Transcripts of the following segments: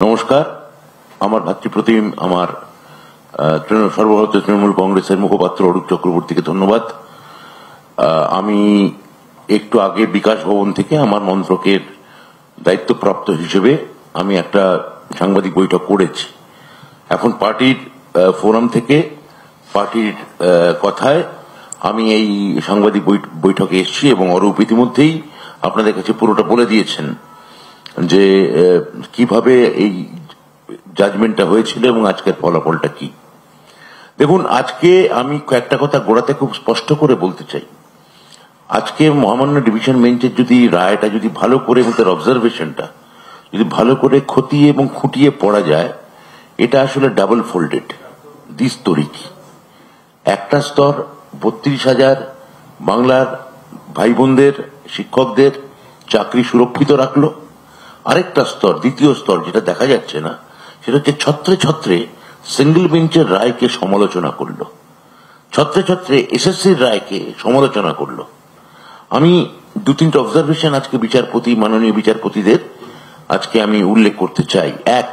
নমস্কার। আমার ভাতৃপ্রতিম আমার সর্বভারতীয় তৃণমূল কংগ্রেসের মুখপাত্র অরূপ চক্রবর্তীকে ধন্যবাদ। আমি একটু আগে বিকাশ ভবন থেকে আমার মন্ত্রকের দায়িত্বপ্রাপ্ত হিসেবে আমি একটা সাংবাদিক বৈঠক করেছি। এখন পার্টির ফোরাম থেকে পার্টির কথায় আমি এই সাংবাদিক বৈঠকে এসেছি এবং অরূপ ইতিমধ্যেই আপনাদের কাছে পুরোটা বলে দিয়েছেন যে কিভাবে এই জাজমেন্টটা হয়েছিল এবং আজকের ফলাফলটা কি। দেখুন, আজকে আমি কয়েকটা কথা গোড়াতে খুব স্পষ্ট করে বলতে চাই। আজকে মহামান্য ডিভিশন বেঞ্চের যদি রায়টা যদি ভালো করে তার অবজারভেশনটা যদি ভালো করে খতিয়ে এবং খুঁটিয়ে পড়া যায়, এটা আসলে ডাবল ফোল্ডেড দ্বিস্তরিক। একটা স্তর 32,000 বাংলার ভাই বোনদের শিক্ষকদের চাকরি সুরক্ষিত রাখলো। আরেকটা স্তর, দ্বিতীয় স্তর, যেটা দেখা যাচ্ছে না, সেটা হচ্ছে ছত্রে ছত্রে সিঙ্গেল বেঞ্চের রায়কে সমালোচনা করলো, ছত্রে ছত্রে এসএসসির রায়কে সমালোচনা করলো। আমি দু তিনটা অবজারভেশন আজকে মাননীয় বিচারপতিদের আজকে আমি উল্লেখ করতে চাই। এক,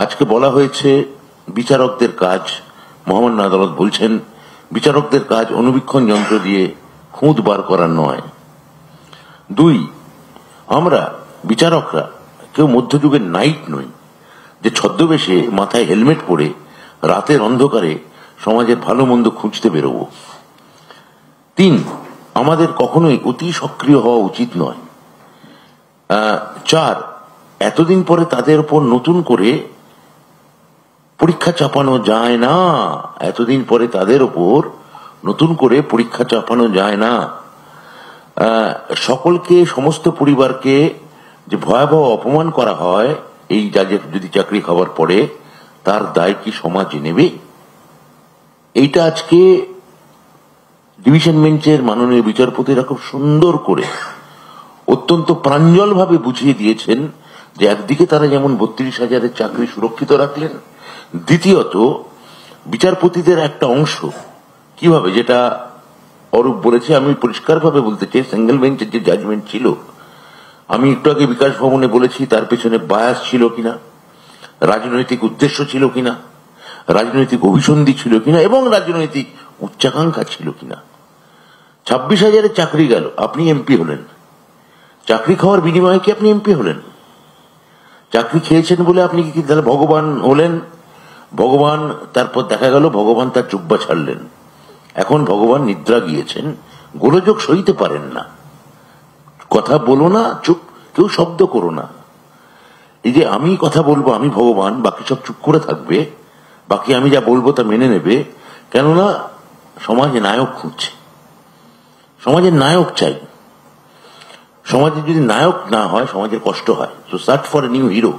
আজকে বলা হয়েছে বিচারকদের কাজ, মহামান্য আদালত বলছেন বিচারকদের কাজ অনুবীক্ষণ যন্ত্র দিয়ে খুঁত বার করার নয়। দুই, আমরা বিচারকরা কেউ মধ্যযুগের নাইট নই যে ছদ্মবেশে মাথায় হেলমেট পরে রাতের অন্ধকারে সমাজের ভালো মন্দ খুঁজতে বেরোবো। তিন, আমাদের কখনোই অতি সক্রিয় হওয়া উচিত নয়। চার, এতদিন পরে তাদের উপর নতুন করে পরীক্ষা চাপানো যায় না, এতদিন পরে তাদের উপর নতুন করে পরীক্ষা চাপানো যায় না। সকলকে, সমস্ত পরিবারকে যে ভয়াবহ অপমান করা হয় এই জাজের যদি চাকরি খাওয়ার পরে, তার দায় কি সমাজ নেবে? এইটা আজকে ডিভিশন বেঞ্চের মাননীয় বিচারপতিরা খুব সুন্দর করে অত্যন্ত প্রাঞ্জল ভাবে বুঝিয়ে দিয়েছেন যে একদিকে তারা যেমন 32,000-এর চাকরি সুরক্ষিত রাখলেন, দ্বিতীয়ত বিচারপতিদের একটা অংশ কিভাবে, যেটা অরূপ বলেছে, আমি পরিষ্কারভাবে বলতে চাই, সিঙ্গেল বেঞ্চের যে জাজমেন্ট ছিল, আমি একটু আগে বিকাশ ভবনে বলেছি তার পেছনে বায়াস ছিল কিনা, রাজনৈতিক উদ্দেশ্য ছিল কিনা, রাজনৈতিক অভিসন্ধি ছিল কিনা এবং রাজনৈতিক উচ্চাকাঙ্ক্ষা ছিল কিনা। 26,000-এর চাকরি গেল, আপনি এমপি হলেন, চাকরি খাওয়ার বিনিময়ে কি আপনি এমপি হলেন? চাকরি খেয়েছেন বলে আপনি কি তাহলে ভগবান হলেন? ভগবান, তারপর দেখা গেল ভগবান তার চুব্বা ছাড়লেন, এখন ভগবান নিদ্রা গিয়েছেন, গোলযোগ সইতে পারেন না, কথা বলো না, চুপ, কেউ শব্দ করো না। এই যে আমি কথা বলবো, আমি ভগবান, বাকি সব চুপ করে থাকবে, বাকি আমি যা বলবো তা মেনে নেবে, কেননা সমাজে নায়ক খুঁজছে, সমাজের নায়ক চাই। সমাজে যদি নায়ক না হয় সমাজের কষ্ট হয়। So search for a new hero.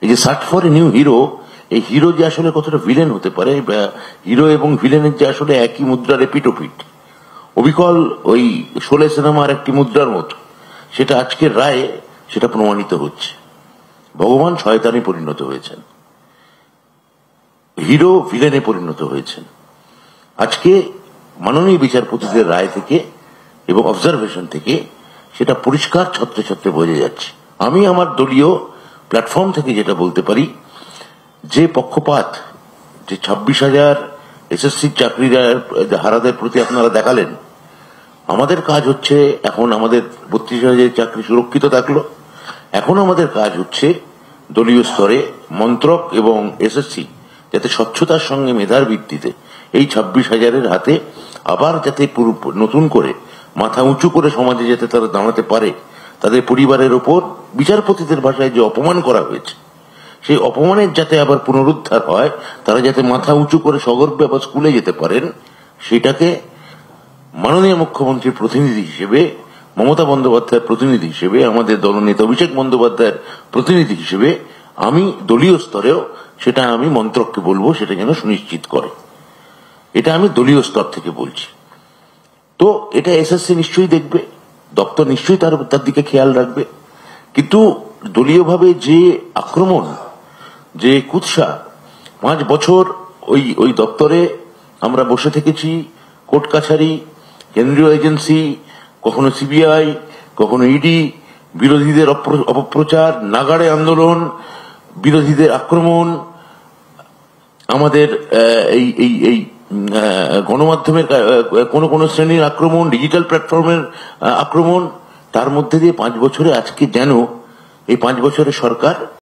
এই যে search for a new hero, এই হিরো যে আসলে কতটা ভিলেন হতে পারে, হিরো এবং ভিলেনের যে আসলে একই মুদ্রার এপিটোপিট, অবিকল ওই শোলে সিনেমার একটি মুদ্রার মতো, সেটা আজকের রায়ে সেটা প্রমাণিত হচ্ছে। ভগবান শয়তানে পরিণত হয়েছেন, হিরো ভিলেনে পরিণত হয়েছেন। আজকে মাননীয় বিচারপতিদের রায় থেকে এবং অবজারভেশন থেকে সেটা পরিষ্কার ছত্রে ছত্রে বোঝা যাচ্ছে। আমি আমার দলীয় প্ল্যাটফর্ম থেকে যেটা বলতে পারি, যে পক্ষপাত যে 26,000 এসএসসি চাকরির হারাদের প্রতি আপনারা দেখালেন, আমাদের কাজ হচ্ছে, এখন আমাদের 32,000 চাকরি সুরক্ষিত থাকলো, এখন আমাদের কাজ হচ্ছে দলীয় স্তরে মন্ত্রক এবং এসএসসি যাতে স্বচ্ছতার সঙ্গে মেধার ভিত্তিতে এই 26,000-এর হাতে আবার যাতে নতুন করে মাথা উঁচু করে সমাজে যাতে তারা দাঁড়াতে পারে, তাদের পরিবারের ওপর বিচারপতিদের ভাষায় যে অপমান করা হয়েছে সেই অপমানের যাতে আবার পুনরুদ্ধার হয়, তারা যাতে মাথা উঁচু করে সগর্বে আবার স্কুলে যেতে পারেন, সেটাকে মাননীয় মুখ্যমন্ত্রীর প্রতিনিধি হিসেবে, মমতা বন্দ্যোপাধ্যায়ের প্রতিনিধি হিসেবে, আমাদের দলনেতা অভিষেক বন্দ্যোপাধ্যায়ের প্রতিনিধি হিসেবে আমি দলীয় স্তরেও সেটা আমি মন্ত্রককে বলবো সেটা যেন সুনিশ্চিত করে। এটা আমি দলীয় স্তর থেকে বলছি। তো এটা এসএসসি নিশ্চয়ই দেখবে, দপ্তর নিশ্চয়ই তার দিকে খেয়াল রাখবে, কিন্তু দলীয়ভাবে যে আক্রমণ, যে কুৎসা, 5 বছর ওই দপ্তরে আমরা বসে থেকেছি, কোর্ট কাছারি, কেন্দ্রীয় এজেন্সি, কখনো সিবিআই, কখনো ইডি, বিরোধীদের অপপ্রচার, নাগাড়ে আন্দোলন, বিরোধীদের আক্রমণ, আমাদের এই এই এই গণমাধ্যমের কোন শ্রেণীর আক্রমণ, ডিজিটাল প্ল্যাটফর্মের আক্রমণ, তার মধ্যে দিয়ে 5 বছরে আজকে যেন এই 5 বছরের সরকার